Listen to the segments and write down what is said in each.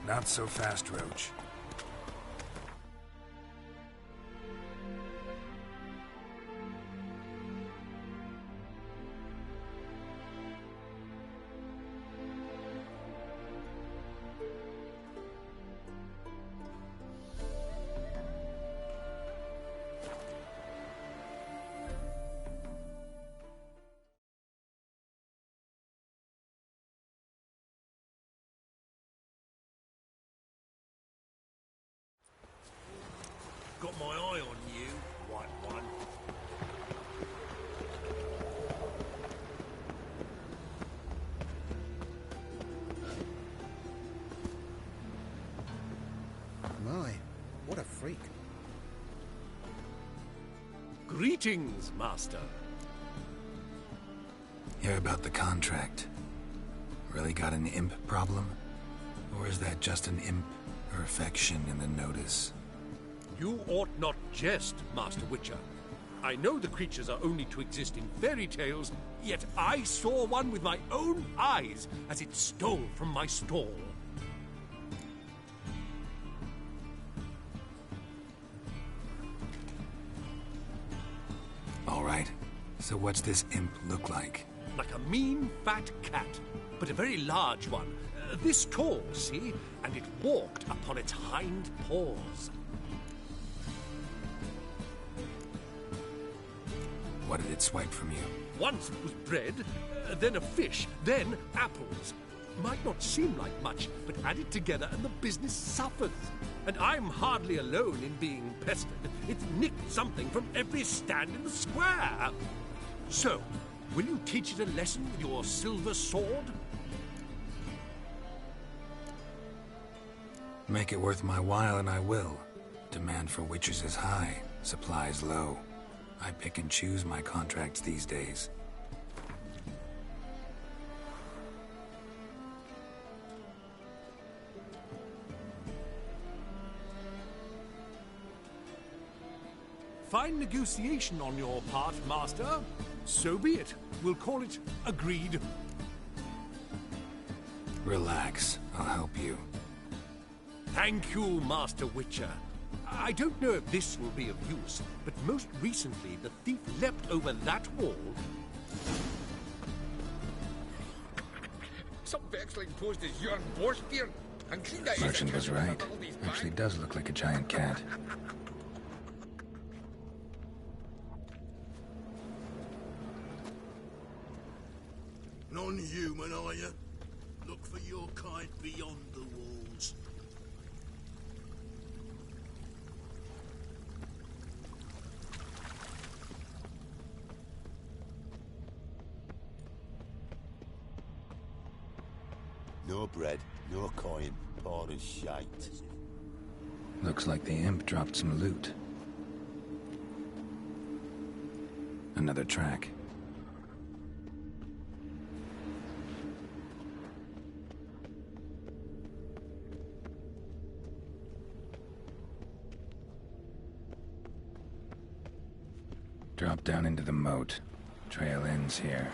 Not so fast, Roach. Got my eye on you, white one. My, what a freak. Greetings, Master. Hear about the contract. Really got an imp problem? Or is that just an imp perfection in the notice? You ought not jest, Master Witcher. I know the creatures are only to exist in fairy tales, yet I saw one with my own eyes as it stole from my stall. All right. So what's this imp look like? Like a mean, fat cat, but a very large one. This tall, see? And it walked upon its hind paws. What did it swipe from you? Once it was bread, then a fish, then apples. Might not seem like much, but add it together and the business suffers. And I'm hardly alone in being pestered. It's nicked something from every stand in the square. So, will you teach it a lesson with your silver sword? Make it worth my while and I will. Demand for witches is high, supplies low. I pick and choose my contracts these days. Fine negotiation on your part, Master. So be it. We'll call it agreed. Relax, I'll help you. Thank you, Master Witcher. I don't know if this will be of use, but most recently the thief leapt over that wall. Some vexling posed as young Borstein and cleaned out Merchant was right. Actually does look like a giant cat. Non-human, are you? Look for your kind beyond the walls. No bread, no coin, poor as shite. Looks like the imp dropped some loot. Another track. Drop down into the moat. Trail ends here.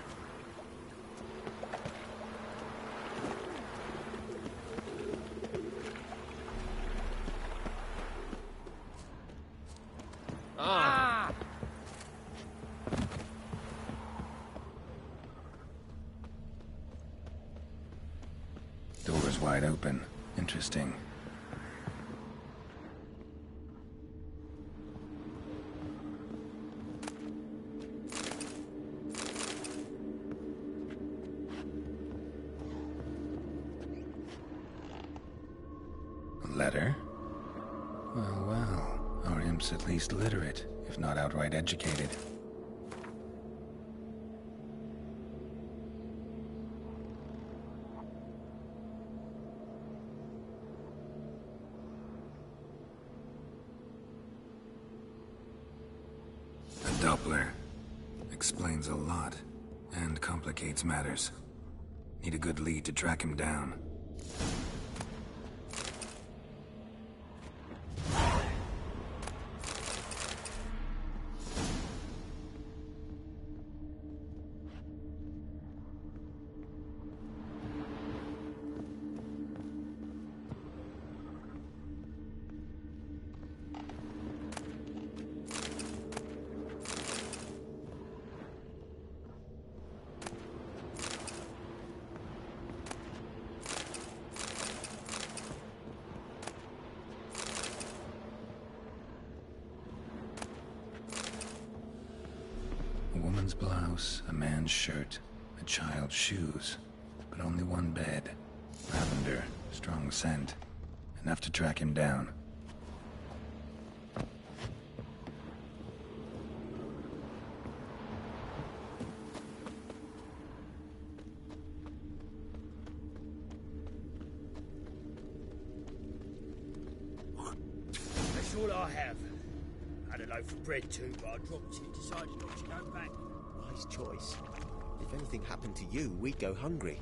Door's wide open. Interesting. A letter? Well, well. Our imp's at least literate, if not outright educated. A Doppler. Explains a lot, and complicates matters. Need a good lead to track him down. woman's blouse, a man's shirt, a child's shoes, but only one bed. Lavender, strong scent, enough to track him down. That's all I have. Had a loaf of bread too, but I dropped it. Decided not to go back. Wise choice. If anything happened to you, we'd go hungry.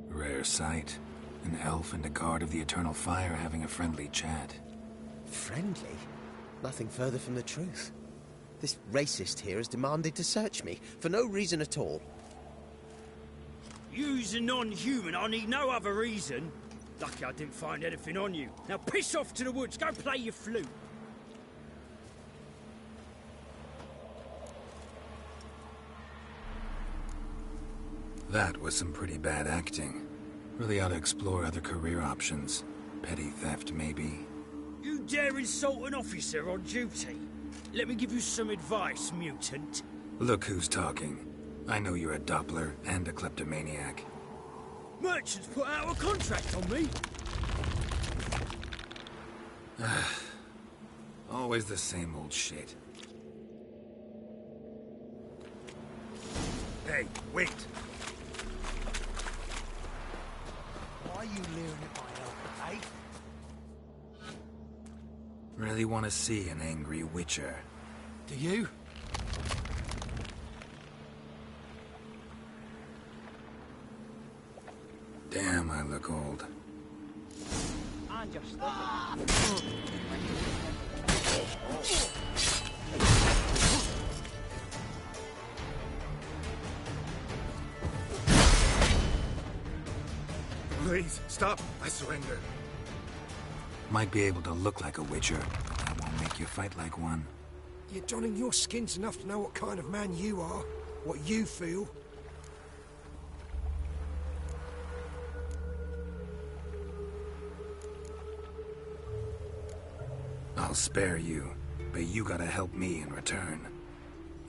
Rare sight. An elf and a guard of the Eternal Fire having a friendly chat. Friendly? Nothing further from the truth. This racist here has demanded to search me, for no reason at all. You's a non-human. I need no other reason. Lucky I didn't find anything on you. Now piss off to the woods. Go play your flute. That was some pretty bad acting. Really ought to explore other career options. Petty theft, maybe. You dare insult an officer on duty? Let me give you some advice, mutant. Look who's talking. I know you're a Doppler and a kleptomaniac. Merchants put out a contract on me. Always the same old shit. Hey, wait. Why are you leering at my elbow, eh? Really want to see an angry witcher. Do you? Damn, I look old. I'm just Please, stop. I surrender. Might be able to look like a witcher, but that won't make you fight like one. You're donning your skins enough to know what kind of man you are, what you feel. I'll spare you, but you gotta help me in return.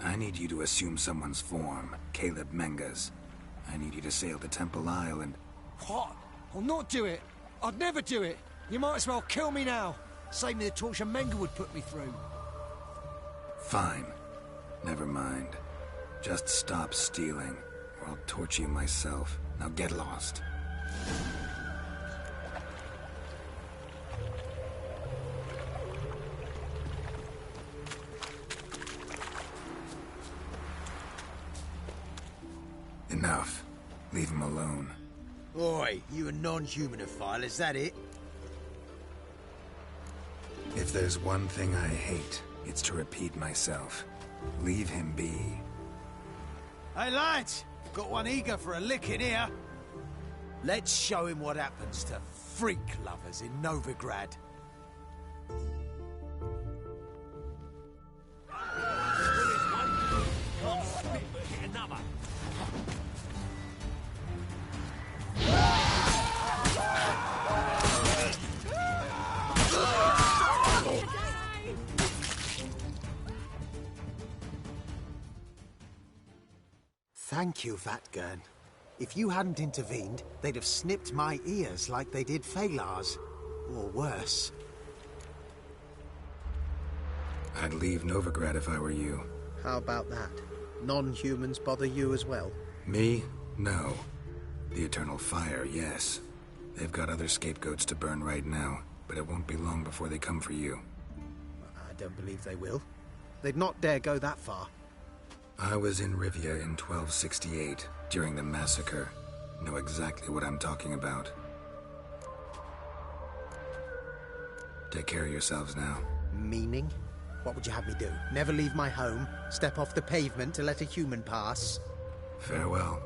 I need you to assume someone's form, Caleb Menga's. I need you to sail to Temple Isle and... What? I'll not do it. I'd never do it. You might as well kill me now. Save me the torture Menga would put me through. Fine. Never mind. Just stop stealing, or I'll torture you myself. Now get lost. Enough. Leave him alone. Oi, you a non-humanophile, is that it? If there's one thing I hate, it's to repeat myself. Leave him be. Hey, lads! Got one eager for a licking here. Let's show him what happens to freak lovers in Novigrad. Thank you, Vatgern. If you hadn't intervened, they'd have snipped my ears like they did Phalar's. Or worse. I'd leave Novigrad if I were you. How about that? Non-humans bother you as well? Me? No. The Eternal Fire, yes. They've got other scapegoats to burn right now, but it won't be long before they come for you. I don't believe they will. They'd not dare go that far. I was in Rivia in 1268, during the massacre. Know exactly what I'm talking about. Take care of yourselves now. Meaning? What would you have me do? Never leave my home? Step off the pavement to let a human pass? Farewell.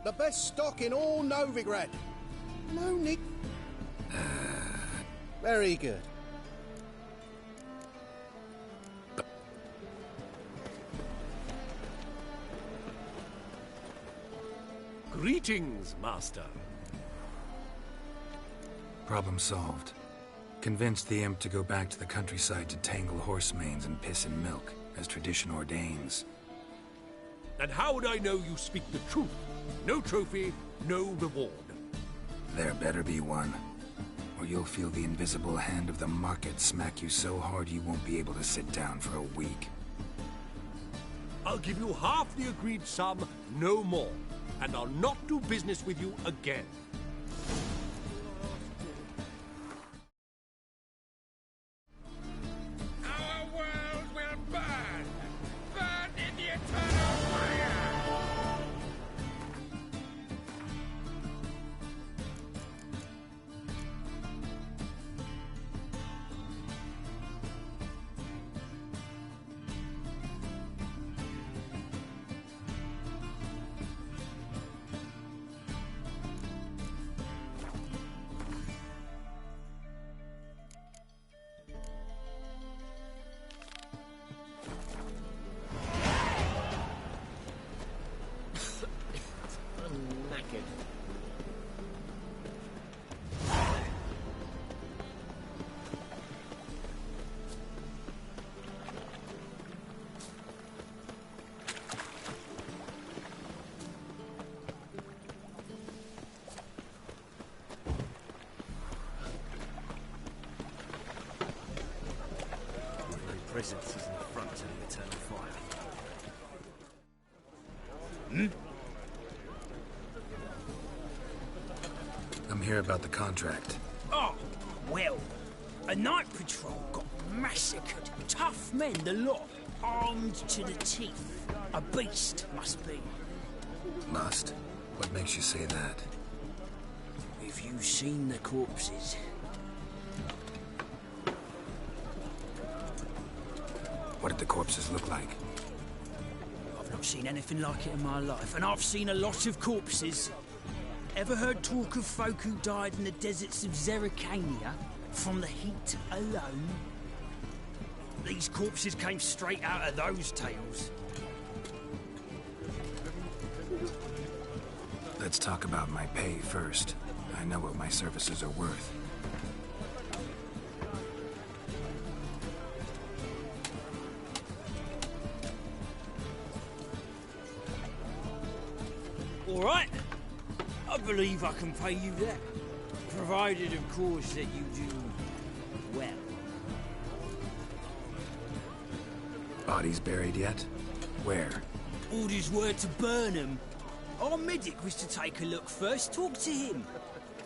The best stock in all Novigrad. No need. Very good. Greetings, Master. Problem solved. Convinced the imp to go back to the countryside to tangle horse manes and piss in milk, as tradition ordains. And how would I know you speak the truth? No trophy, no reward. There better be one. Or you'll feel the invisible hand of the market smack you so hard you won't be able to sit down for a week. I'll give you half the agreed sum, no more. And I'll not do business with you again. Our world will burn! Burn in the eternal fire! Presence is in the front of the eternal fire. I'm here about the contract. Oh, well, a night patrol got massacred. Tough men, the lot, armed to the teeth. A beast, must be. Must? What makes you say that? If you've seen the corpses... What did the corpses look like? I've not seen anything like it in my life, and I've seen a lot of corpses. Ever heard talk of folk who died in the deserts of Zerrikania from the heat alone? These corpses came straight out of those tales. Let's talk about my pay first. I know what my services are worth. All right. I believe I can pay you that. Provided, of course, that you do well. Bodies buried yet? Where? Orders were to burn them. Our medic was to take a look first. Talk to him.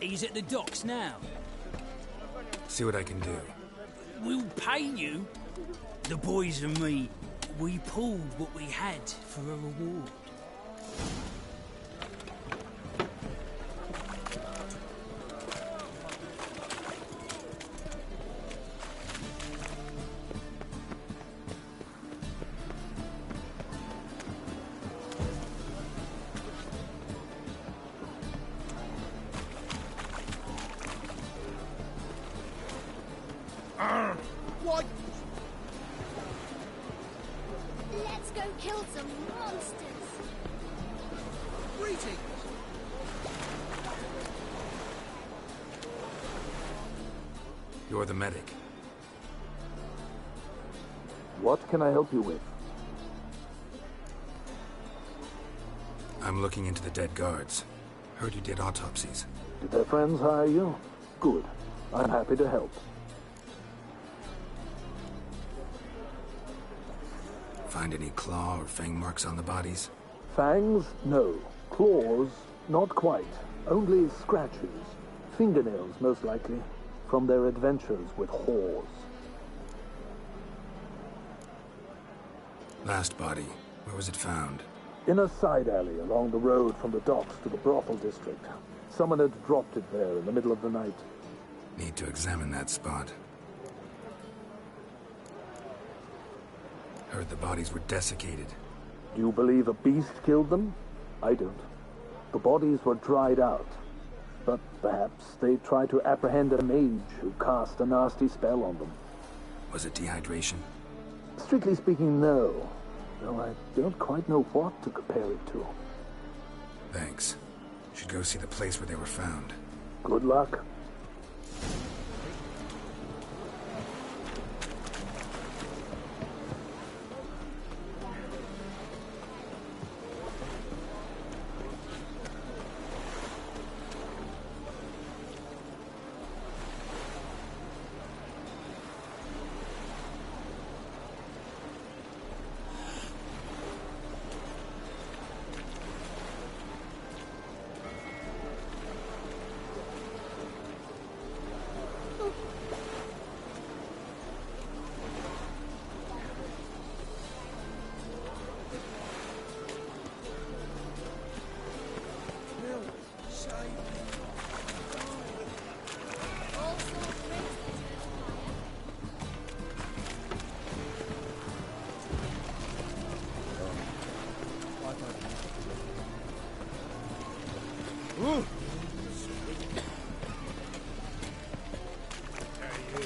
He's at the docks now. See what I can do. We'll pay you. The boys and me, we pulled what we had for a reward. What? Let's go kill some monsters. Greetings. You're the medic. What can I help you with? I'm looking into the dead guards. Heard you did autopsies. Did their friends hire you? Good. I'm happy to help. Find any claw or fang marks on the bodies? Fangs? No. Claws? Not quite. Only scratches. Fingernails, most likely. From their adventures with whores. Last body. Where was it found? In a side alley along the road from the docks to the brothel district. Someone had dropped it there in the middle of the night. Need to examine that spot. Heard the bodies were desiccated. Do you believe a beast killed them? I don't. The bodies were dried out, but perhaps they tried to apprehend a mage who cast a nasty spell on them. Was it dehydration? Strictly speaking, no. Though I don't quite know what to compare it to. Thanks. Should go see the place where they were found. Good luck.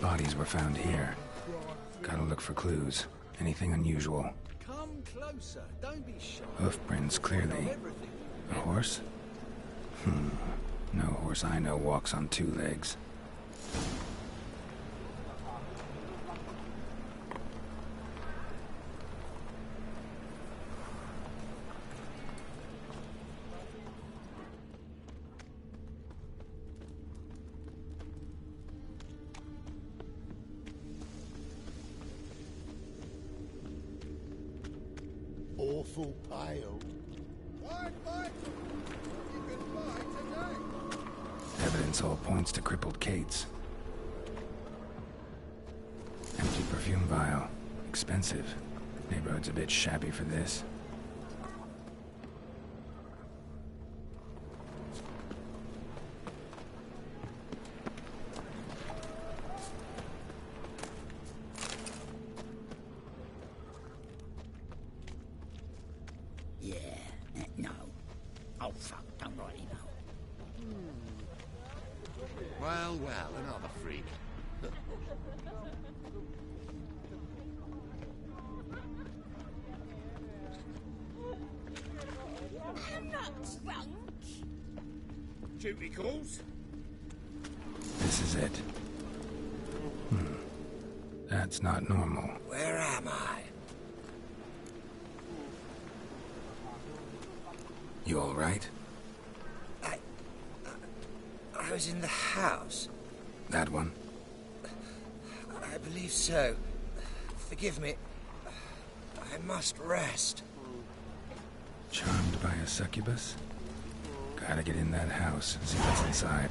Bodies were found here. Gotta look for clues. Anything unusual. Come closer. Don't be shy. Hoof prints, clearly. A horse? No horse I know walks on two legs. Awful pale. Evidence all points to crippled Kate's. Empty perfume vial. Expensive. Neighborhood's a bit shabby for this. Well, another freak. I'm not drunk. Duty calls? This is it. That's not normal. Where am I? You all right? I was in the house. That one? I believe so. Forgive me. I must rest. Charmed by a succubus? Gotta get in that house and see what's inside.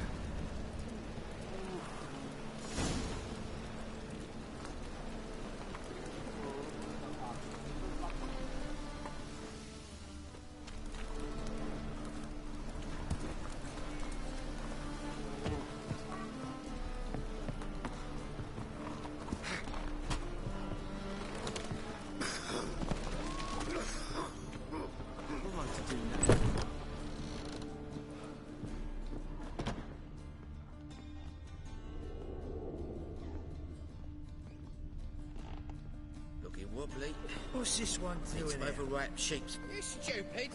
Wobbly. What's this one doing Some overripe sheep's. You stupid!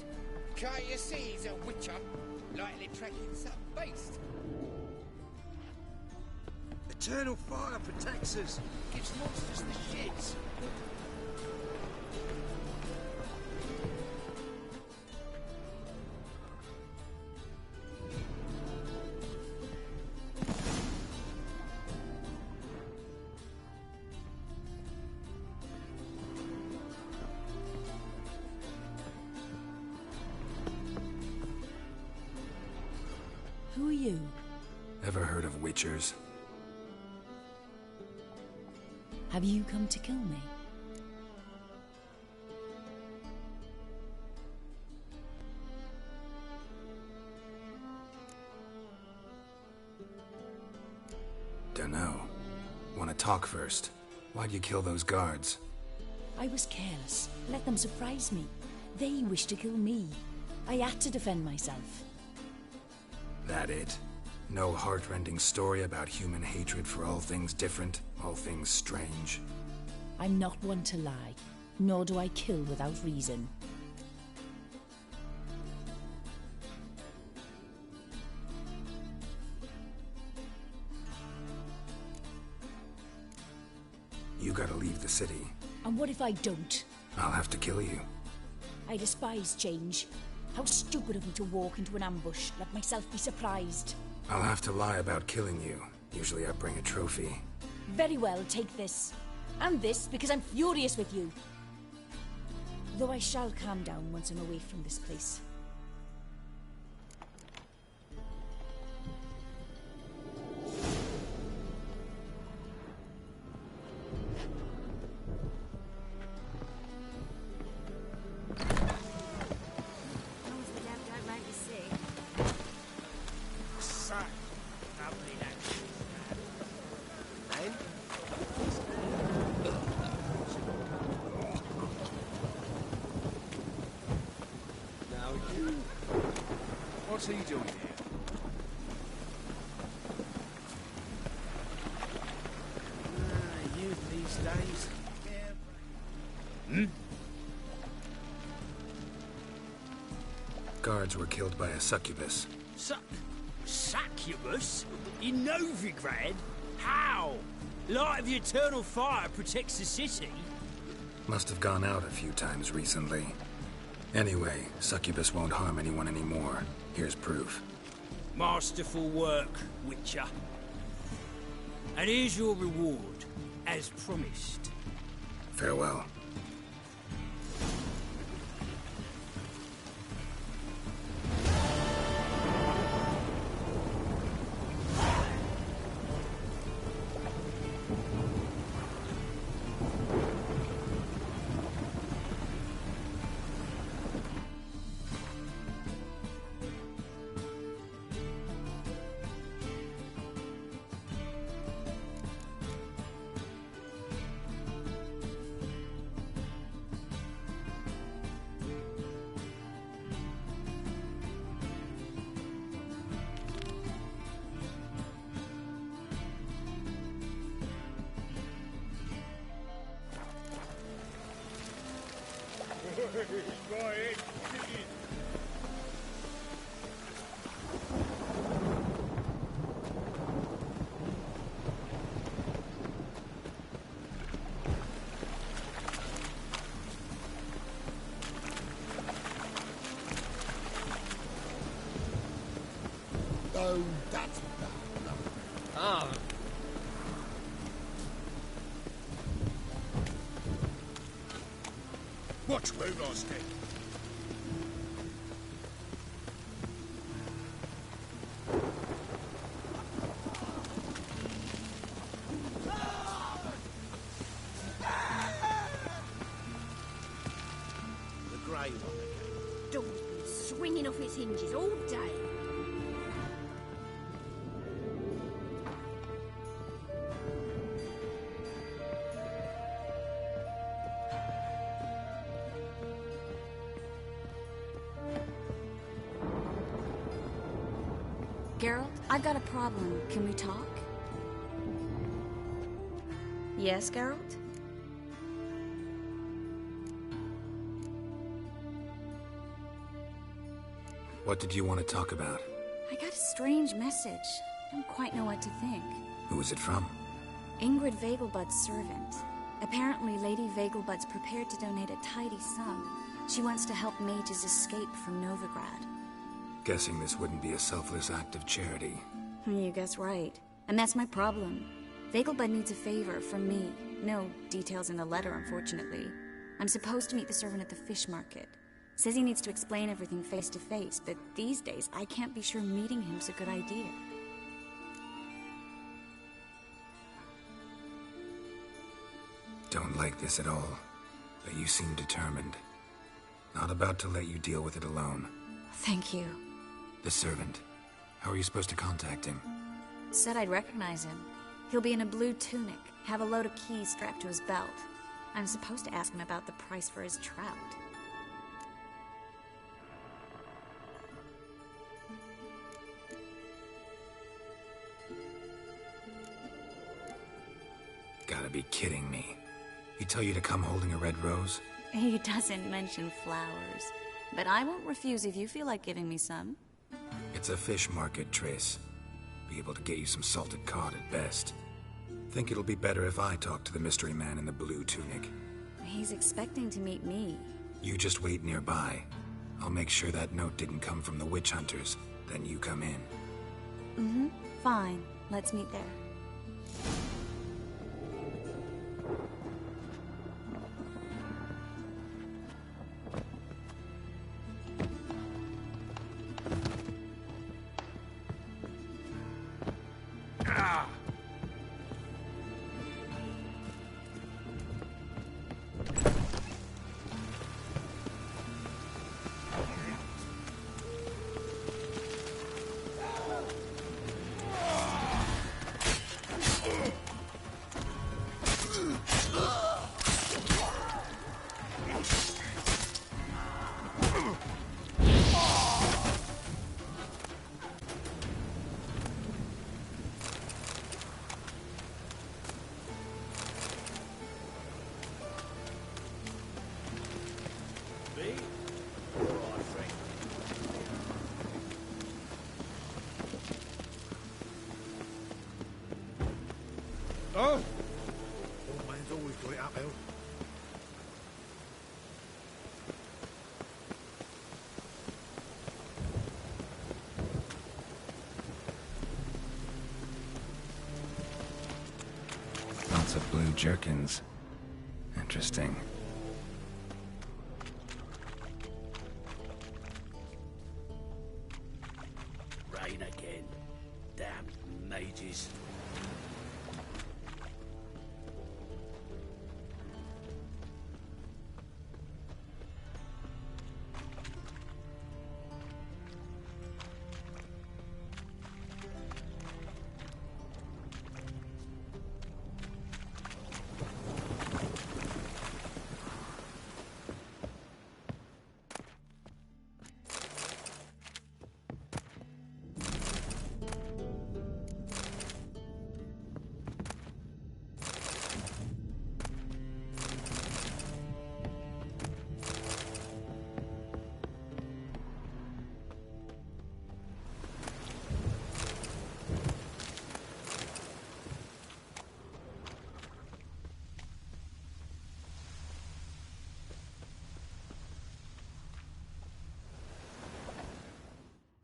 Can't you see he's a witcher? Likely tracking some beast. Eternal fire protects us. Gives monsters the shits. Who are you? Ever heard of witchers? Have you come to kill me? Dunno. Wanna talk first? Why'd you kill those guards? I was careless. Let them surprise me. They wish to kill me. I had to defend myself. That it? No heartrending story about human hatred for all things different, all things strange? I'm not one to lie, nor do I kill without reason. You gotta leave the city. And what if I don't? I'll have to kill you. I despise change. How stupid of me to walk into an ambush, let myself be surprised. I'll have to lie about killing you. Usually I bring a trophy. Very well, take this. And this, because I'm furious with you. Though I shall calm down once I'm away from this place. What's he doing here? Youth these days. Guards were killed by a succubus. Succubus? In Novigrad? How? Light of the eternal fire protects the city? Must have gone out a few times recently. Anyway, succubus won't harm anyone anymore. Here's proof. Masterful work, Witcher. And here's your reward, as promised. Farewell. Oh, that's bad. Ah. Watch where I stay. The grey one again. Door's been swinging off its hinges all day. Geralt, I've got a problem. Can we talk? Yes, Geralt? What did you want to talk about? I got a strange message. I don't quite know what to think. Who was it from? Ingrid Vegelbud's servant. Apparently, Lady Vegelbud's prepared to donate a tidy sum. She wants to help mages escape from Novigrad. Guessing this wouldn't be a selfless act of charity. You guess right. And that's my problem. Vegelbud needs a favor from me. No details in the letter, unfortunately. I'm supposed to meet the servant at the fish market. Says he needs to explain everything face to face, but these days I can't be sure meeting him's a good idea. Don't like this at all, but you seem determined. Not about to let you deal with it alone. Thank you. The servant. How are you supposed to contact him? Said I'd recognize him. He'll be in a blue tunic, have a load of keys strapped to his belt. I'm supposed to ask him about the price for his trout. gotta be kidding me. He tell you to come holding a red rose? He doesn't mention flowers, but I won't refuse if you feel like giving me some. It's a fish market, Triss. Be able to get you some salted cod at best. Think it'll be better if I talk to the mystery man in the blue tunic. He's expecting to meet me. You just wait nearby. I'll make sure that note didn't come from the witch hunters. Then you come in. Mm-hmm. Fine. Let's meet there. Oh! Old man's always got it uphill. Lots of blue jerkins. Interesting. Rain again. Damn mages.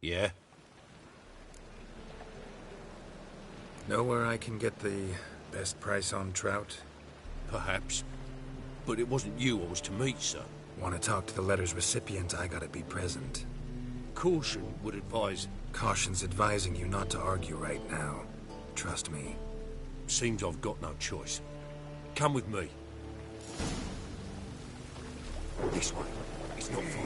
Yeah? Know where I can get the best price on trout? Perhaps. But it wasn't you I was to meet, sir. Want to talk to the letter's recipient, I gotta be present. Caution would advise... Caution's advising you not to argue right now. Trust me. Seems I've got no choice. Come with me. This way. It's not far.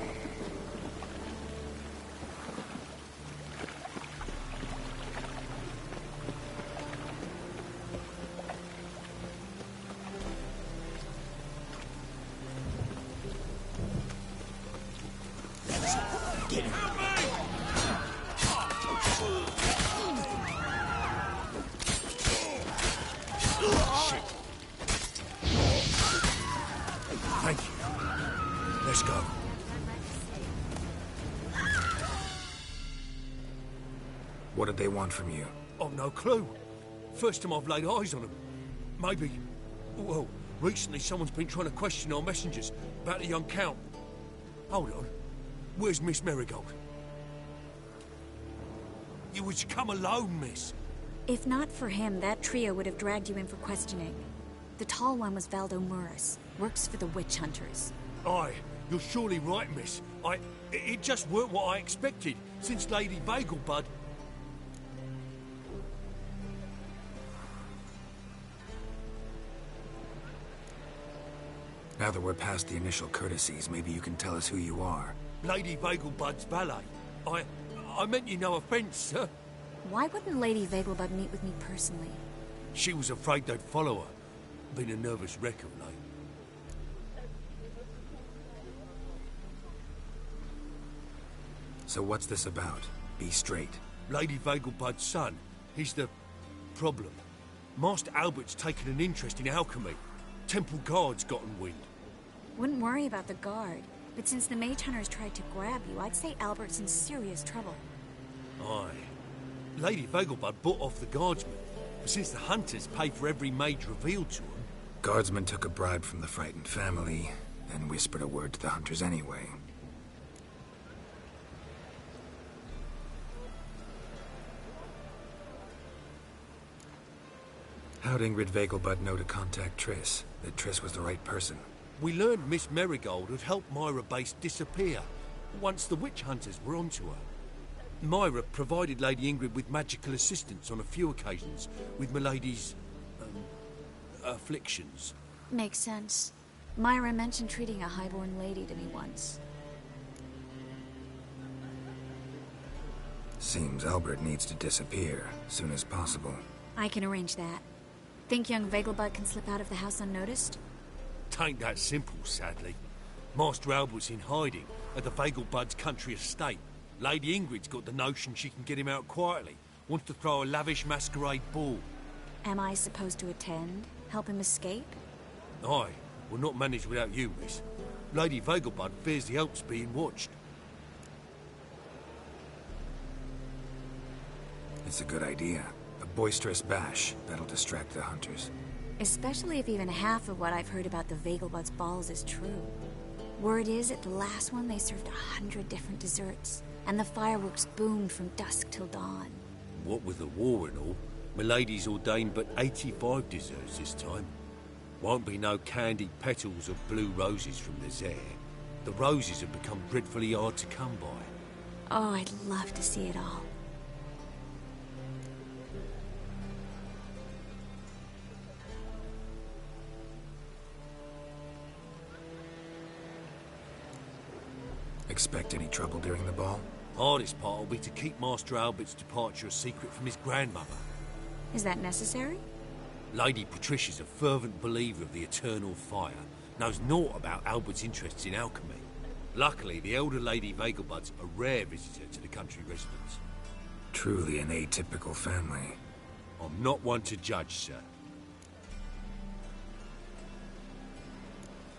Thank you. Let's go. What did they want from you? I've no clue. First time I've laid eyes on them. Maybe... Well, recently someone's been trying to question our messengers about the young Count. Hold on. Where's Miss Marigold? You was to come alone, miss. If not for him, that trio would have dragged you in for questioning. The tall one was Valdo Murris. Works for the witch hunters. Aye, you're surely right, miss. It just weren't what I expected, since Lady Vagelbud... Now that we're past the initial courtesies, maybe you can tell us who you are. Lady Vagelbud's valet. I meant you no offence, sir. Why wouldn't Lady Vagelbud meet with me personally? She was afraid they'd follow her. Been a nervous wreck of late. So what's this about? Be straight. Lady Vagelbud's son. He's the problem. Master Albert's taken an interest in alchemy. Temple guards gotten wind. Wouldn't worry about the guard, but since the mage hunters tried to grab you, I'd say Albert's in serious trouble. Aye. Lady Vegelbud bought off the guardsmen, but since the hunters pay for every mage revealed to them... Guardsmen took a bribe from the frightened family, then whispered a word to the hunters anyway. How'd Ingrid Vegelbud know to contact Triss? That Triss was the right person? We learned Miss Marigold had helped Myra Base disappear once the witch hunters were onto her. Myra provided Lady Ingrid with magical assistance on a few occasions with Milady's... afflictions. Makes sense. Myra mentioned treating a highborn lady to me once. Seems Albert needs to disappear soon as possible. I can arrange that. Think young Vegelbud can slip out of the house unnoticed? Tain't that simple, sadly. Master Albert's in hiding at the Vegelbud's country estate. Lady Ingrid's got the notion she can get him out quietly. Wants to throw a lavish masquerade ball. Am I supposed to attend? Help him escape? Aye. We'll not manage without you, miss. Lady Vegelbud fears the Alps being watched. It's a good idea. A boisterous bash. That'll distract the hunters. Especially if even half of what I've heard about the Vegelbud's balls is true. Word is, at the last one they served 100 different desserts, and the fireworks boomed from dusk till dawn. What with the war and all, Milady's ordained but 85 desserts this time. Won't be no candied petals of blue roses from the Zare. The roses have become dreadfully hard to come by. Oh, I'd love to see it all. Expect any trouble during the ball? Hardest part will be to keep Master Albert's departure a secret from his grandmother. Is that necessary? Lady Patricia's a fervent believer of the eternal fire, knows naught about Albert's interests in alchemy. Luckily, the elder Lady Vegelbud's a rare visitor to the country residence. Truly an atypical family. I'm not one to judge, sir.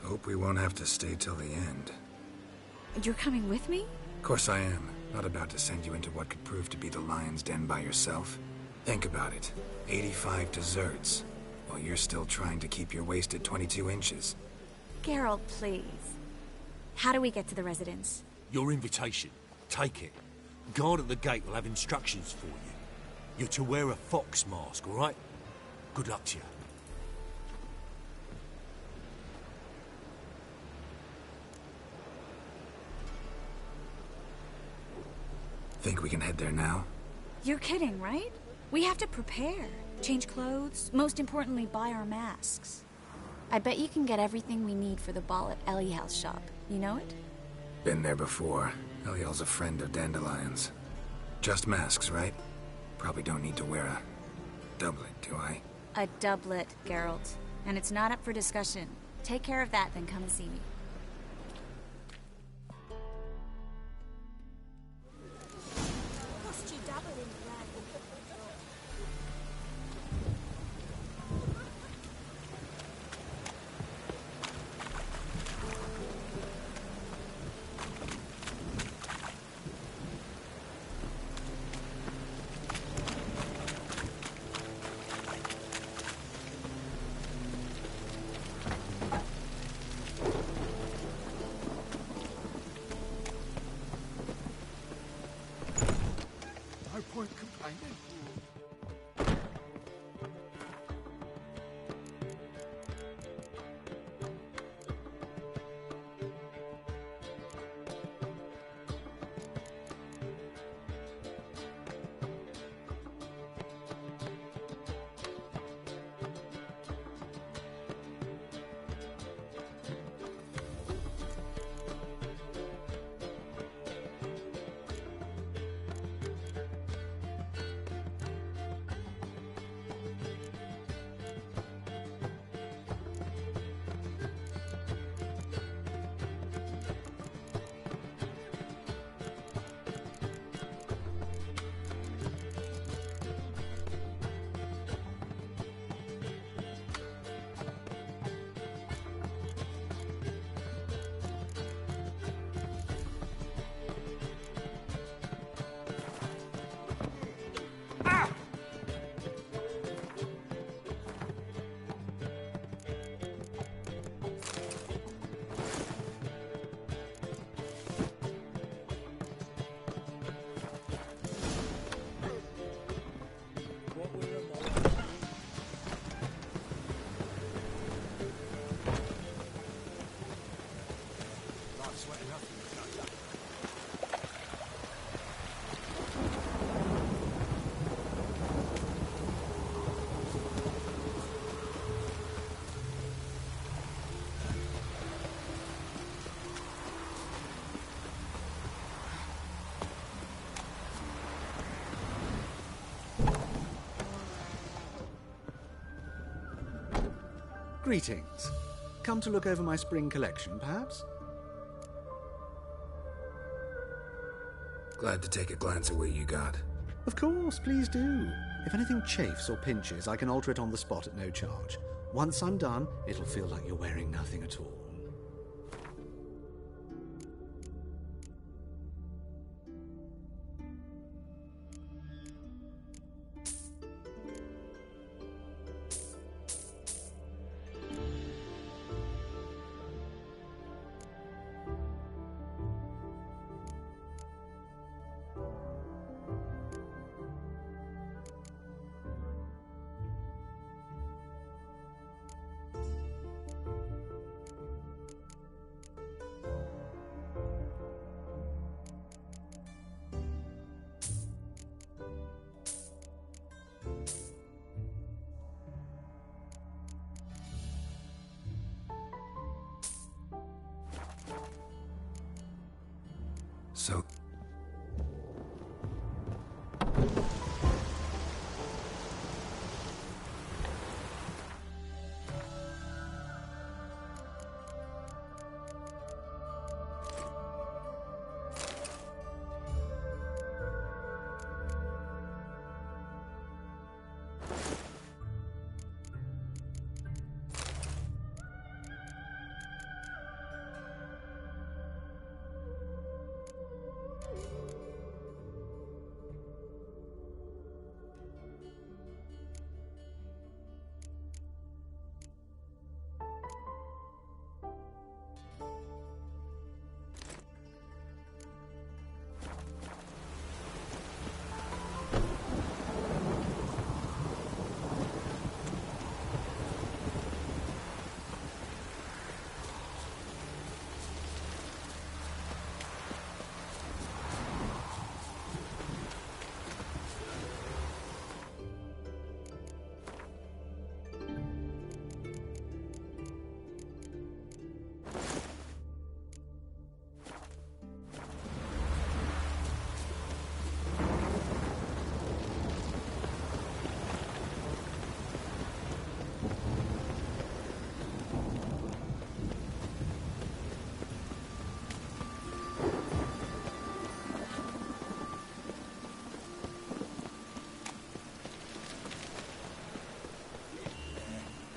Hope we won't have to stay till the end. You're coming with me? Of course I am. Not about to send you into what could prove to be the lion's den by yourself. Think about it. 85 desserts, while you're still trying to keep your waist at 22 inches. Geralt, please. How do we get to the residence? Your invitation. Take it. Guard at the gate will have instructions for you. You're to wear a fox mask, all right? Good luck to you. Think we can head there now? You're kidding, right? We have to prepare. Change clothes. Most importantly, buy our masks. I bet you can get everything we need for the ball at Eliel's shop. You know it? Been there before. Eliel's a friend of Dandelion's. Just masks, right? Probably don't need to wear a doublet, do I? A doublet, Geralt. And it's not up for discussion. Take care of that, then come and see me. No point complaining. Greetings. Come to look over my spring collection, perhaps? Glad to take a glance at what you got. Of course, please do. If anything chafes or pinches, I can alter it on the spot at no charge. Once I'm done, it'll feel like you're wearing nothing at all. So...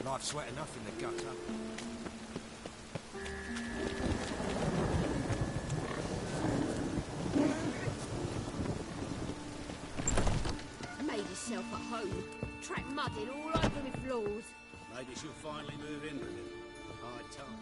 Life's wet enough in the gutter. Made yourself at home. Track mudding all over my floors. Maybe she'll finally move in with him. High time.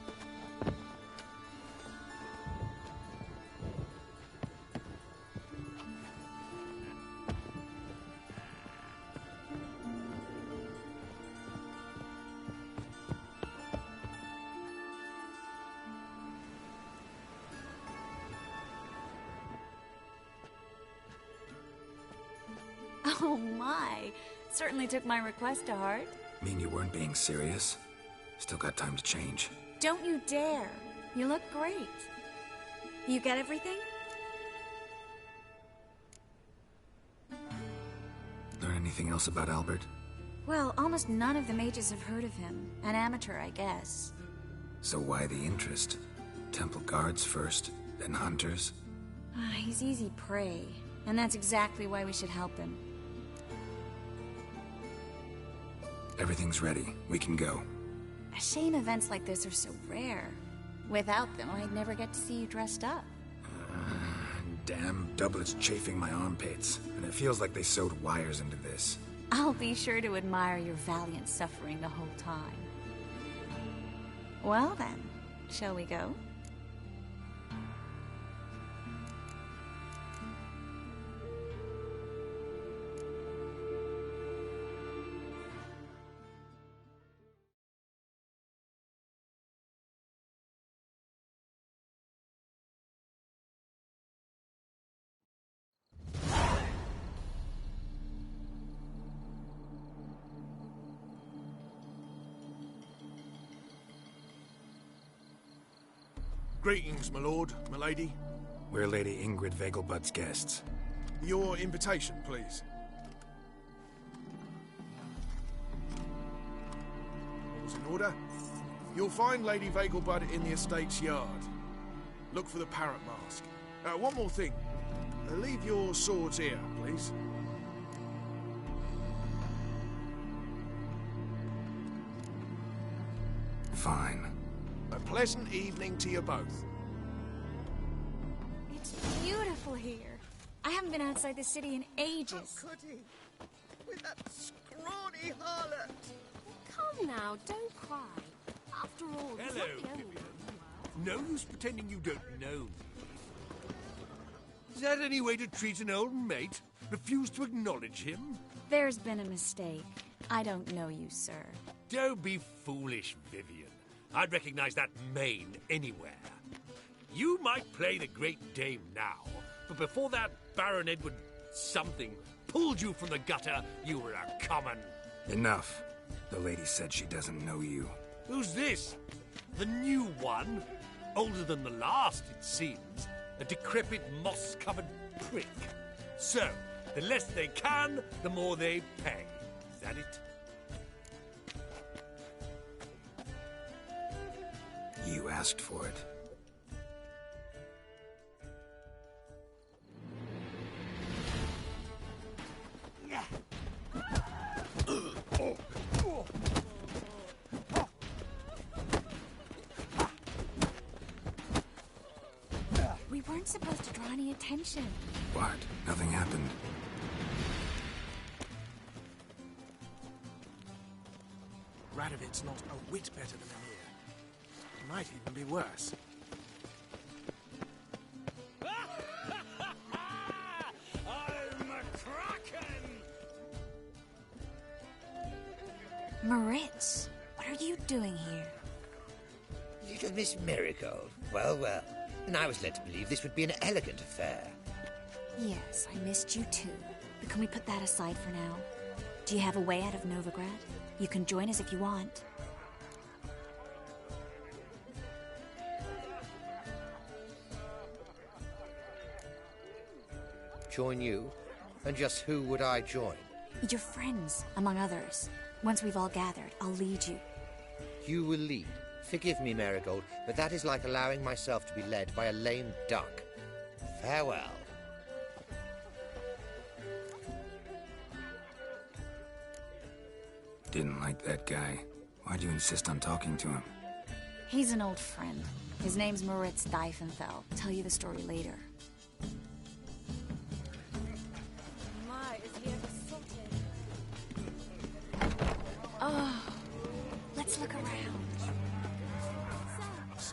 Oh my. Certainly took my request to heart. Mean you weren't being serious? Still got time to change. Don't you dare. You look great. You get everything? Learn anything else about Albert? Well, almost none of the mages have heard of him. An amateur, I guess. So why the interest? Temple guards first, then hunters? He's easy prey. And that's exactly why we should help him. Everything's ready. We can go. A shame events like this are so rare. Without them, I'd never get to see you dressed up. Damn doublets chafing my armpits. And it feels like they sewed wires into this. I'll be sure to admire your valiant suffering the whole time. Well then, shall we go? Greetings, my lord, my lady. We're Lady Ingrid Vegelbud's guests. Your invitation, please. All's in order. You'll find Lady Vegelbud in the estate's yard. Look for the parrot mask. One more thing. Leave your swords here, please. Fine. A pleasant evening to you both. It's beautiful here. I haven't been outside the city in ages. How could he? With that scrawny harlot. Come now, don't cry. After all, he's Hello, not the only Vivian. one. No use pretending you don't know me. Is that any way to treat an old mate? Refuse to acknowledge him? There's been a mistake. I don't know you, sir. Don't be foolish, Vivian. I'd recognize that mane anywhere. You might play the Great Dame now, but before that Baron Edward something pulled you from the gutter, you were a common... Enough. The lady said she doesn't know you. Who's this? The new one? Older than the last, it seems. A decrepit, moss-covered prick. So, the less they can, the more they pay. Is that it? You asked for it. We weren't supposed to draw any attention. What? Nothing happened. Radovit's not a whit better than Emir. Might even be worse. I'm a kraken! Moritz, what are you doing here? Little Miss Marigold. Well, well. And I was led to believe this would be an elegant affair. Yes, I missed you too. But can we put that aside for now? Do you have a way out of Novigrad? You can join us if you want. Join you? And just who would I join? Your friends, among others. Once we've all gathered, I'll lead you. You will lead. Forgive me, Marigold, but that is like allowing myself to be led by a lame duck. Farewell. Didn't like that guy. Why'd you insist on talking to him? He's an old friend. His name's Moritz Diefenfeld. Tell you the story later. My, is he ever sorted? Oh, let's look around.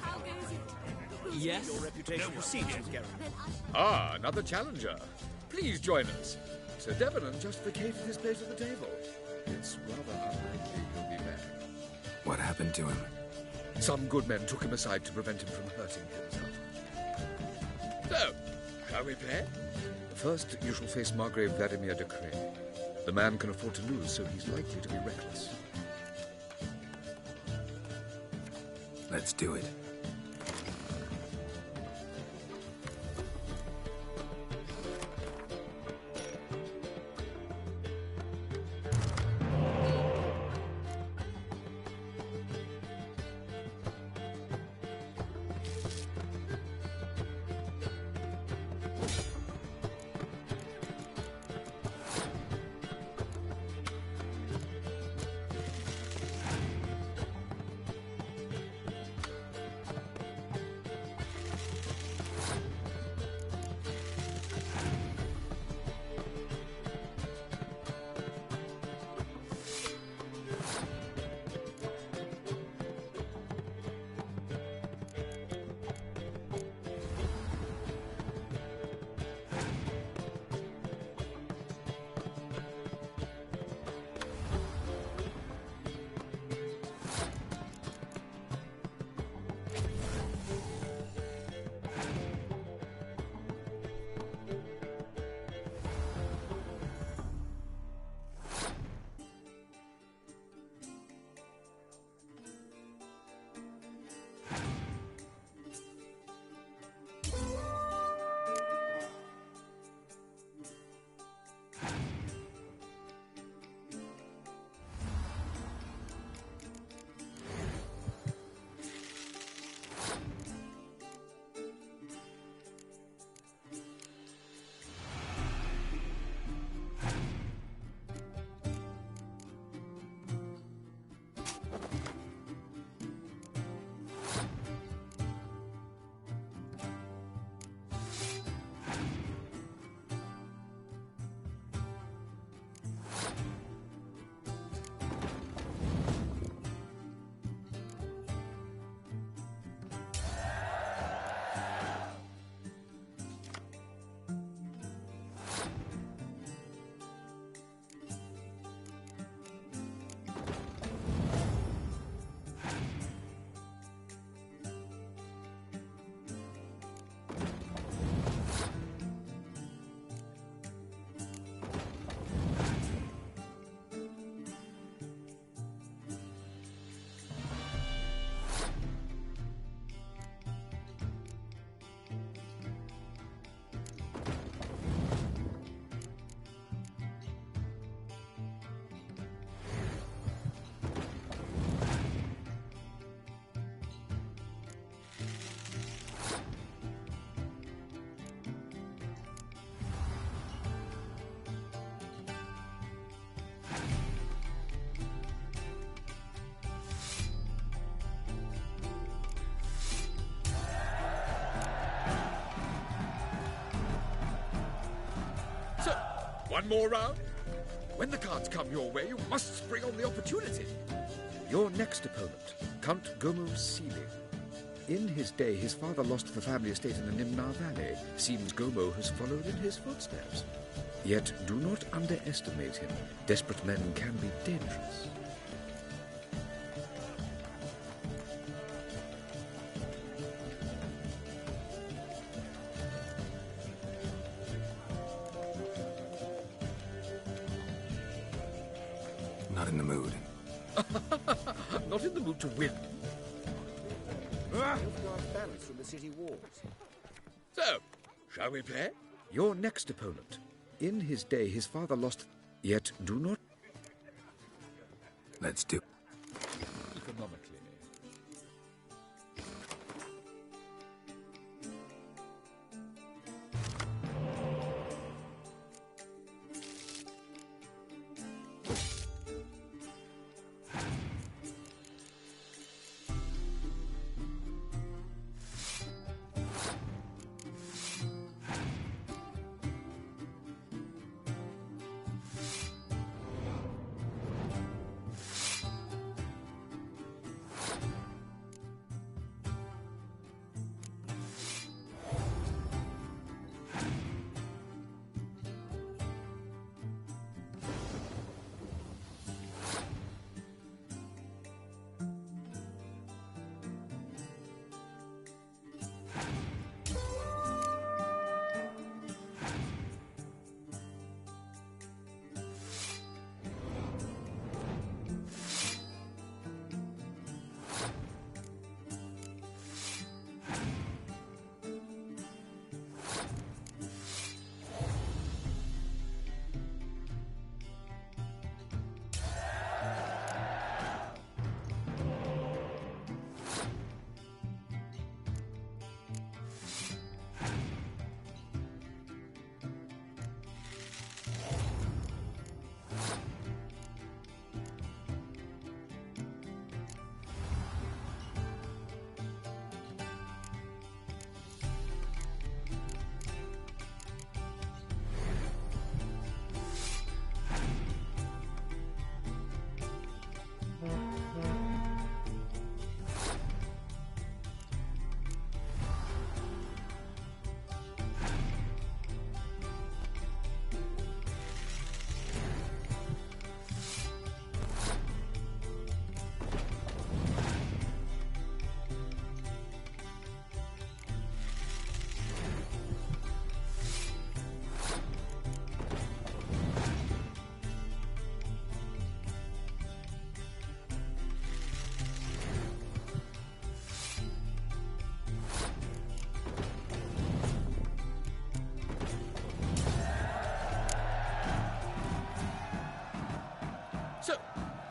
How goes it? Yes? Your reputation precedes you, Geralt. Ah, another challenger. Please join us. Sir Debenham just vacated his place at the table. It's rather unlikely he'll be back. What happened to him? Some good men took him aside to prevent him from hurting himself. So, shall we play? First, you shall face Margrave Vladimir de Cray. The man can afford to lose, so he's likely to be reckless. Let's do it. One more round? When the cards come your way, you must spring on the opportunity. Your next opponent, Count Gomo Sealy. In his day, his father lost the family estate in the Nimnar Valley. Seems Gomo has followed in his footsteps. Yet do not underestimate him. Desperate men can be dangerous. Not in the mood. Not in the mood to win. Balance from the city walls. So, shall we play? Your next opponent. In his day, his father lost... Yet do not... Let's do... Economically.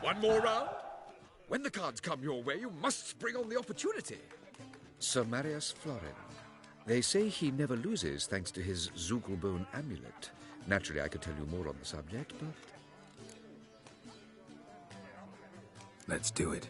One more round? When the cards come your way, you must spring on the opportunity. Sir Marius Florin. They say he never loses thanks to his Zugelbone amulet. Naturally, I could tell you more on the subject, but... Let's do it.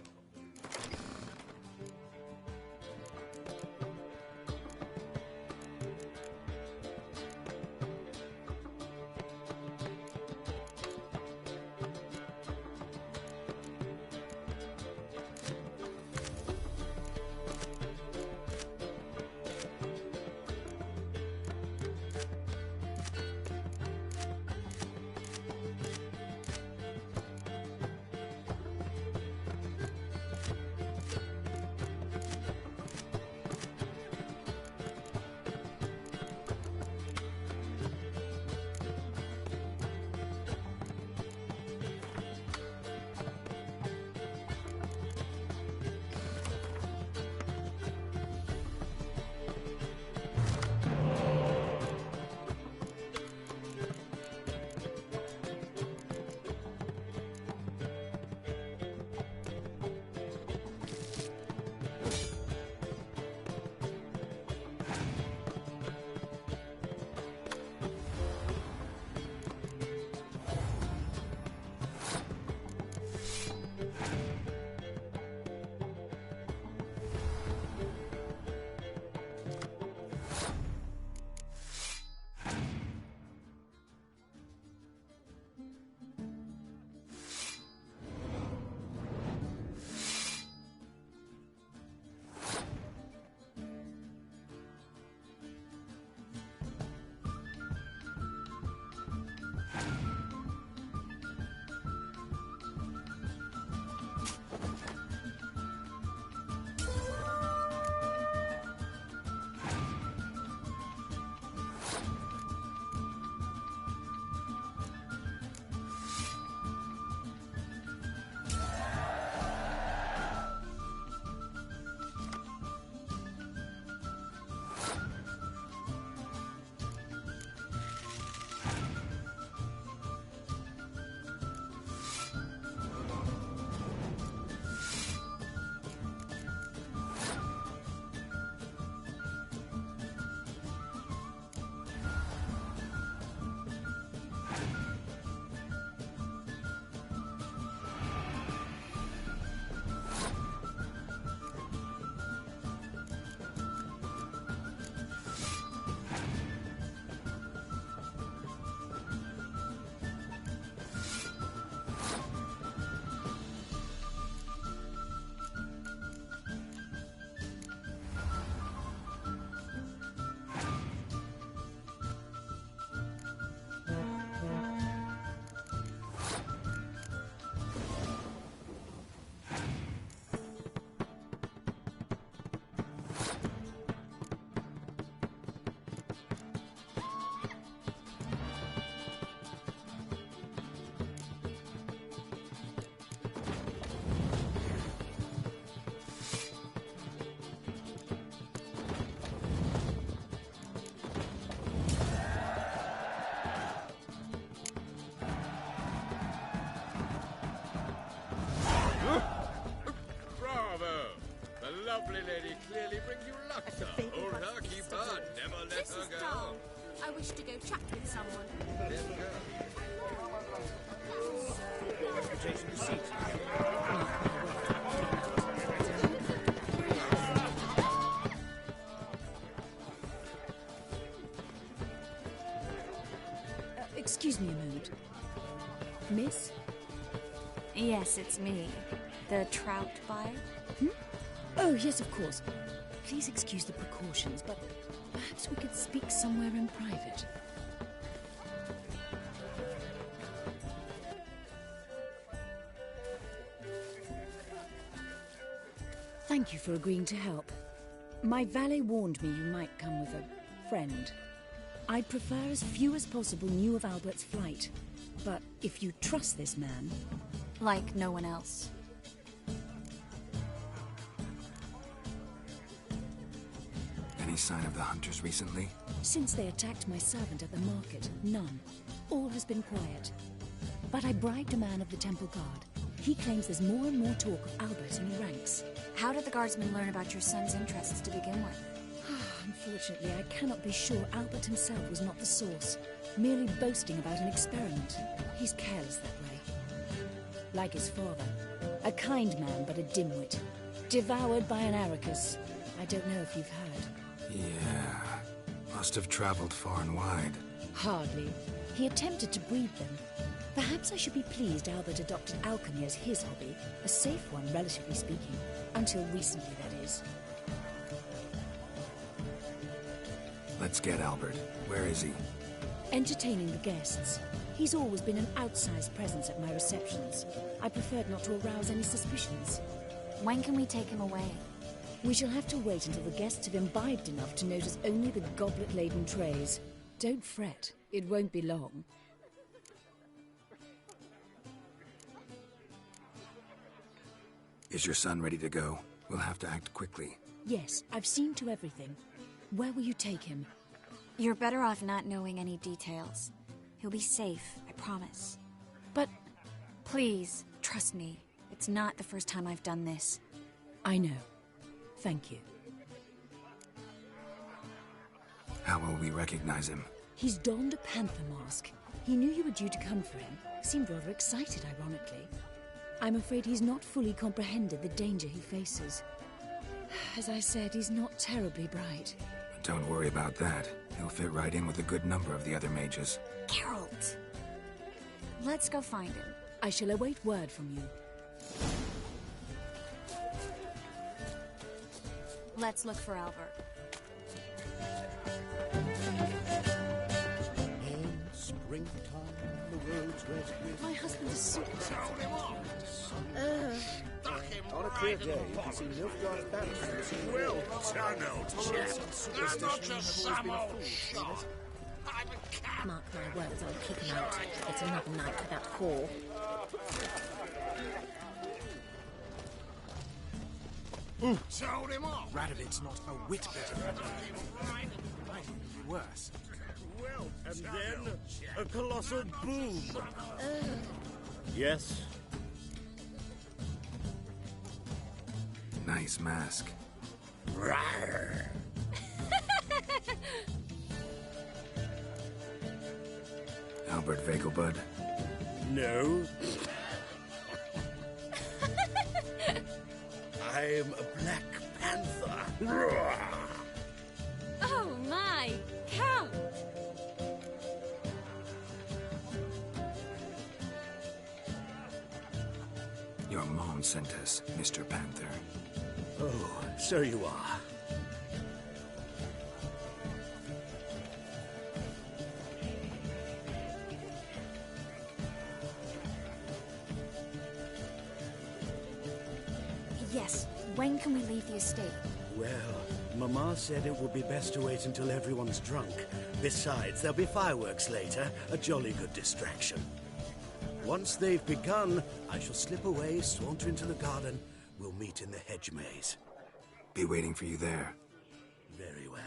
That's a big Hold her, keep her, never let This her is go. dull. I wish to go chat with someone. Reputation receipt. Excuse me a moment. Miss? Yes, it's me. The trout buyer? Oh, yes, of course. Please excuse the precautions, but perhaps we could speak somewhere in private. Thank you for agreeing to help. My valet warned me you might come with a friend. I'd prefer as few as possible knew of Albert's flight. But if you trust this man... Like no one else. Any sign of the hunters recently? Since they attacked my servant at the market, none. All has been quiet. But I bribed a man of the temple guard. He claims there's more and more talk of Albert in the ranks. How did the guardsmen learn about your son's interests to begin with? Unfortunately, I cannot be sure Albert himself was not the source, merely boasting about an experiment. He's careless that way. Like his father. A kind man, but a dimwit. Devoured by an aracus. I don't know if you've heard. Yeah. Must have traveled far and wide. Hardly. He attempted to breed them. Perhaps I should be pleased Albert adopted alchemy as his hobby. A safe one, relatively speaking. Until recently, that is. Let's get Albert. Where is he? Entertaining the guests. He's always been an outsized presence at my receptions. I preferred not to arouse any suspicions. When can we take him away? We shall have to wait until the guests have imbibed enough to notice only the goblet-laden trays. Don't fret. It won't be long. Is your son ready to go? We'll have to act quickly. Yes, I've seen to everything. Where will you take him? You're better off not knowing any details. He'll be safe, I promise. But... Please, trust me. It's not the first time I've done this. I know. Thank you. How will we recognize him? He's donned a panther mask. He knew you were due to come for him. Seemed rather excited, ironically. I'm afraid he's not fully comprehended the danger he faces. As I said, he's not terribly bright. Don't worry about that. He'll fit right in with a good number of the other mages. Geralt! Let's go find him. I shall await word from you. Let's look for Albert. In springtime, the world's red with... My husband is sick. On a clear day, you can see Nilfgaard's banners. Well done, old chap. I'm not just some old shot. I'm a cat. Mark my words, I'll kick him out. It's another night without whore. Told him off. Radovid's not a whit better than me. Might even be worse. Well And done, then old chap. a colossal boom. Yes? Nice mask. Rawr. Albert Vegelbud. No. I'm a Black Panther. Oh my, Count! Your mom sent us, Mr. Panther. Oh, so you are. Yes, when can we leave the estate? Well, Mama said it would be best to wait until everyone's drunk. Besides, there'll be fireworks later, a jolly good distraction. Once they've begun, I shall slip away, saunter into the garden. We'll meet in the hedge maze. Be waiting for you there. Very well.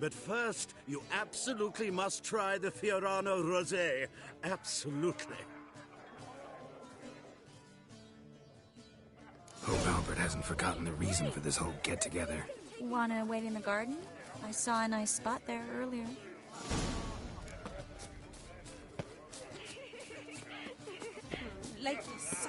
But first, you absolutely must try the Fiorano Rosé. Absolutely. Hope Albert hasn't forgotten the reason for this whole get-together. Wanna wait in the garden? I saw a nice spot there earlier. Like this.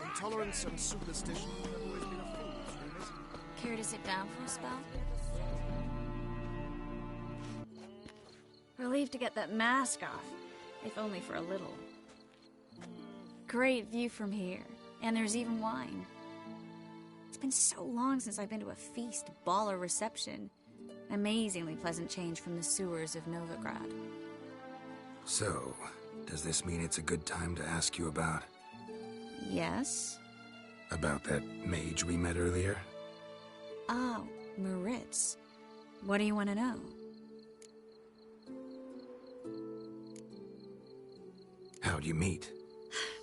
Intolerance and superstition have always been a fool's remit. Care to sit down for a spell? Relieved to get that mask off, if only for a little. Great view from here, and there's even wine. It's been so long since I've been to a feast, ball, or reception. Amazingly pleasant change from the sewers of Novigrad. So, does this mean it's a good time to ask you about... Yes? About that mage we met earlier? Oh, Maritz. What do you want to know? How'd you meet?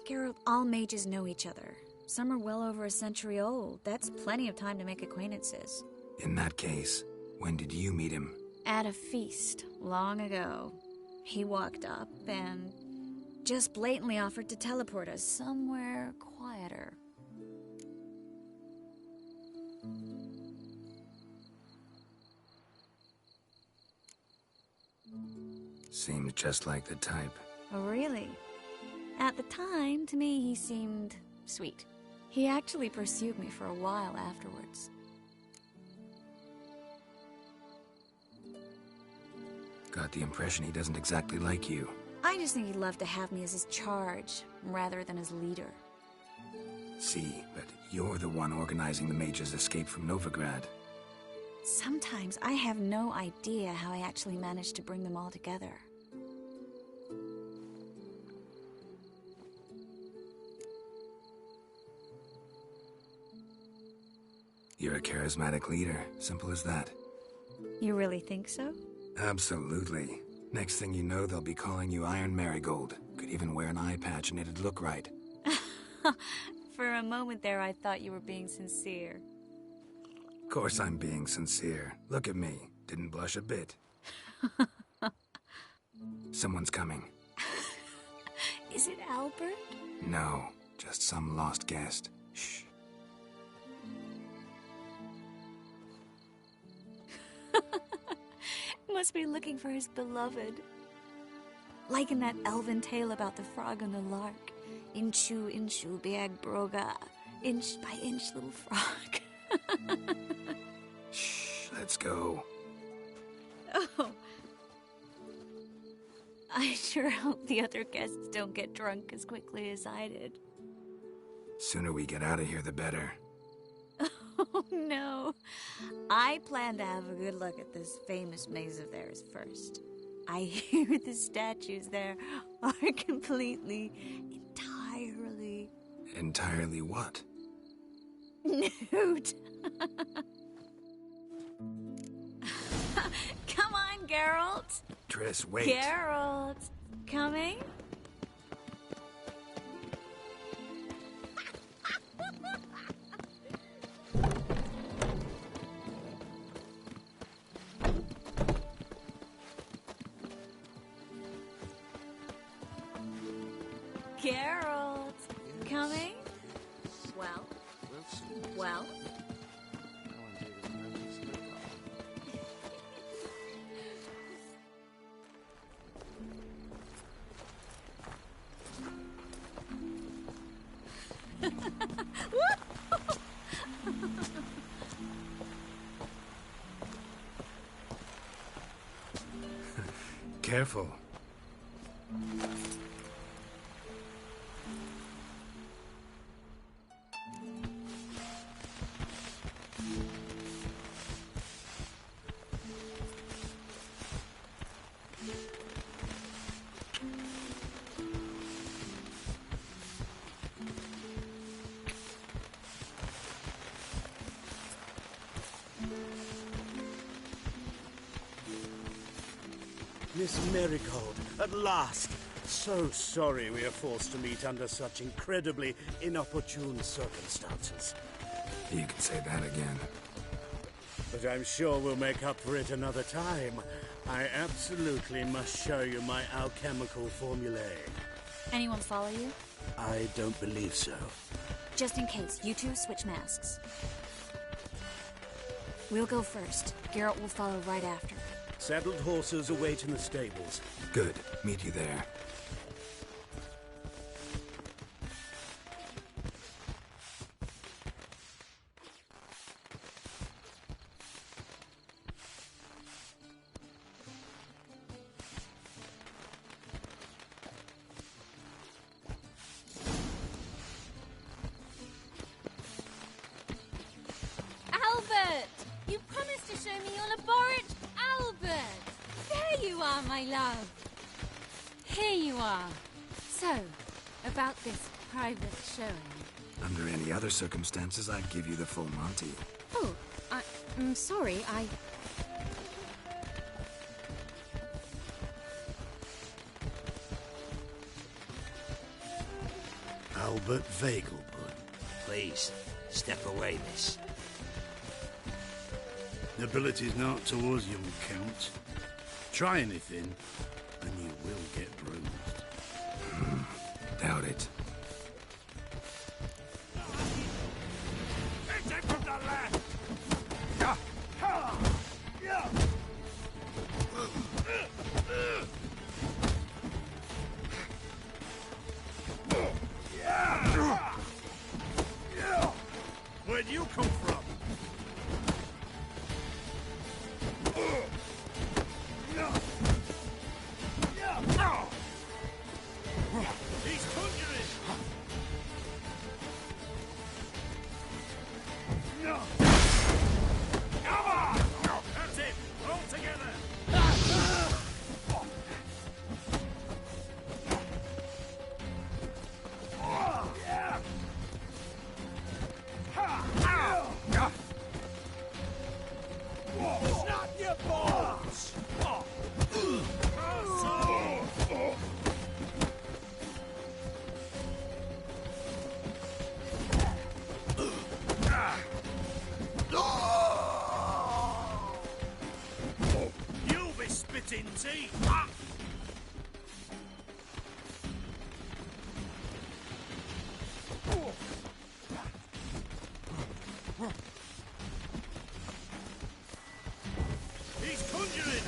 Geralt, all mages know each other. Some are well over a century old. That's plenty of time to make acquaintances. In that case, when did you meet him? At a feast, long ago. He walked up and just blatantly offered to teleport us somewhere quieter. Seems just like the type. Oh, really? At the time, to me, he seemed sweet. He actually pursued me for a while afterwards. Got the impression he doesn't exactly like you. I just think he'd love to have me as his charge, rather than as leader. See, but you're the one organizing the mage's escape from Novigrad. Sometimes I have no idea how I actually managed to bring them all together. You're a charismatic leader. Simple as that. You really think so? Absolutely. Next thing you know, they'll be calling you Iron Marigold. Could even wear an eye patch and it'd look right. For a moment there, I thought you were being sincere. Of course I'm being sincere. Look at me. Didn't blush a bit. Someone's coming. Is it Albert? No, just some lost guest. Shh. Must be looking for his beloved. Like in that elven tale about the frog and the lark. Inchu, inchu, biag broga. Inch by inch, little frog. Shh, let's go. Oh. I sure hope the other guests don't get drunk as quickly as I did. Sooner we get out of here, the better. Oh, no. I plan to have a good look at this famous maze of theirs first. I hear the statues there are completely, entirely... Entirely what? Nude. Come on, Geralt. Triss, wait. Geralt. Coming? Geralt, coming? Well? Careful. Miss Marigold, at last! So sorry we are forced to meet under such incredibly inopportune circumstances. You can say that again. But I'm sure we'll make up for it another time. I absolutely must show you my alchemical formulae. Anyone follow you? I don't believe so. Just in case, you two switch masks. We'll go first. Geralt will follow right after. Saddled horses await in the stables. Good. Meet you there. Albert! You promised to show me your laboratory. Albert! There you are, my love. Here you are. So, about this private showing. Under any other circumstances, I'd give you the full Monty. Oh, I'm sorry, Albert Vegelbud. Please, step away, miss. Nobility's not towards you, Count. Try anything, and you will get bruised. Doubt it. Hit him from the left! Where'd you come from? He's conjuring! Come on! That's it! All together! Snap your balls! You'll be spitting teeth! He's conjuring!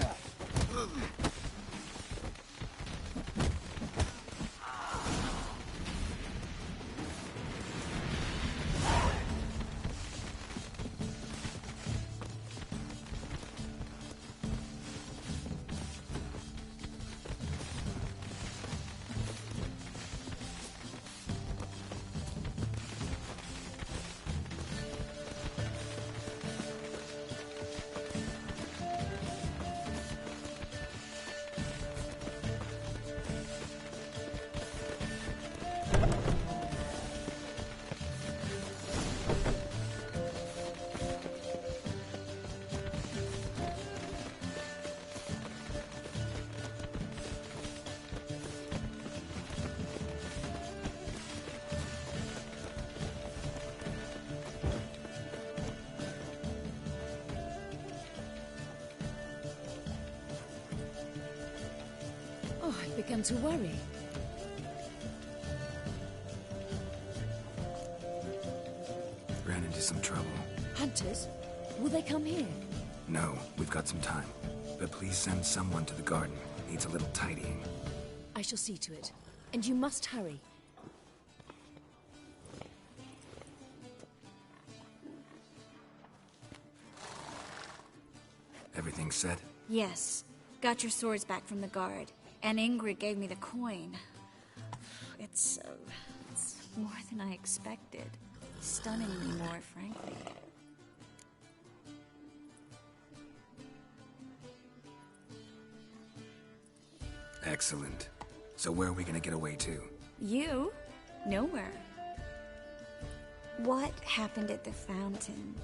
Oh, I've begun to worry. Ran into some trouble. Hunters? Will they come here? No, we've got some time. But please send someone to the garden. Needs a little tidying. I shall see to it. And you must hurry. Everything set? Yes. Got your swords back from the guard. And Ingrid gave me the coin. It's more than I expected. Stunningly more, frankly. Excellent. So where are we gonna get away to? You? Nowhere. What happened at the fountain?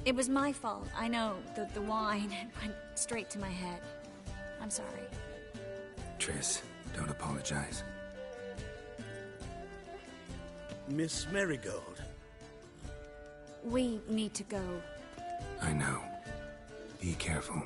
It was my fault, I know. The wine went straight to my head. I'm sorry. Triss, don't apologize. Miss Marigold. We need to go. I know. Be careful.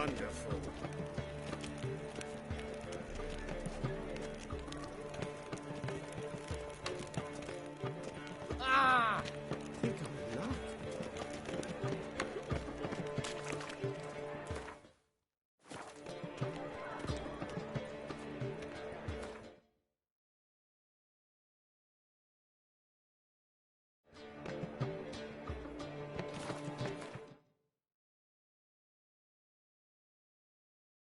Wonderful.